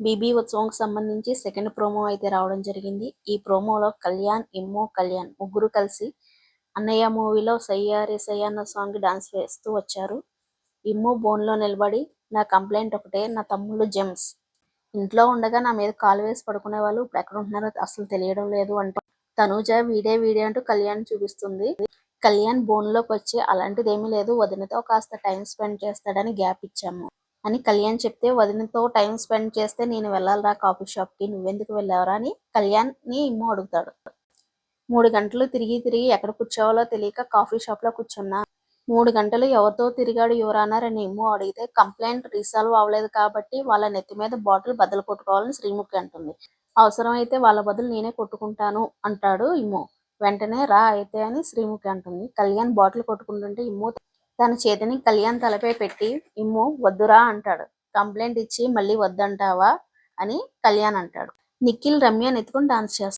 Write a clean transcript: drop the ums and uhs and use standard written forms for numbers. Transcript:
BB ఉత్సవంకి సంబంధించి second promo అయితే రావడం జరిగింది. ఈ ప్రోమోలో కళ్యాణ్, ఇమ్ము, కళ్యాణ్ ముగ్గురు కలిసి అన్నయ్య మూవీలో సయ్యారే సయ్య అన్న సాంగ్ డాన్స్ వేస్తూ వచ్చారు. ఇమ్ము బోన్లో నిలబడి నా కంప్లైంట్ ఒకటే, నా తమ్ముళ్ళు జెమ్స్ ఇంట్లో ఉండగా నా మీద కాలు వేసి పడుకునే వాళ్ళు ఇప్పుడు ఎక్కడ ఉంటున్నారో అసలు తెలియడం లేదు అంటూ తనూజ వీడే అంటూ కళ్యాణ్ చూపిస్తుంది. కళ్యాణ్ బోన్లోకి వచ్చి అలాంటిదేమీ లేదు, వదినతో కాస్త టైం స్పెండ్ చేస్తాడని గ్యాప్ ఇచ్చాము అని కళ్యాణ్ చెప్తే, వదినతో టైం స్పెండ్ చేస్తే నేను వెళ్ళాలిరా కాఫీ షాప్కి, నువ్వెందుకు వెళ్ళావరా అని కళ్యాణ్ని ఇమ్ము అడుగుతాడు. 3 గంటలు తిరిగి ఎక్కడ కూర్చోవాలో తెలియక కాఫీ షాప్లో కూర్చున్నా. 3 గంటలు ఎవరితో తిరిగాడు యువరానర్ అని ఇమ్ము అడిగితే, కంప్లైంట్ రీసాల్వ్ అవ్వలేదు కాబట్టి వాళ్ళ నెత్తి మీద బాటిల్ బద్దలు కొట్టుకోవాలని శ్రీముఖి అంటుంది. అవసరమైతే వాళ్ళ బదులు నేనే కొట్టుకుంటాను అంటాడు ఇమ్ము. వెంటనే రా అయితే అని శ్రీముఖి అంటుంది. కళ్యాణ్ బాటిల్ కొట్టుకుంటుంటే ఇమ్ము తన చేతిని కళ్యాణ్ తలపై పెట్టి, ఇమ్ము వద్దురా అంటాడు. కంప్లైంట్ ఇచ్చి మళ్ళీ వద్దంటావా అని కళ్యాణ్ అంటాడు. నిఖిల్ రమ్యని ఎత్తుకుని డాన్స్ చేస్తాడు.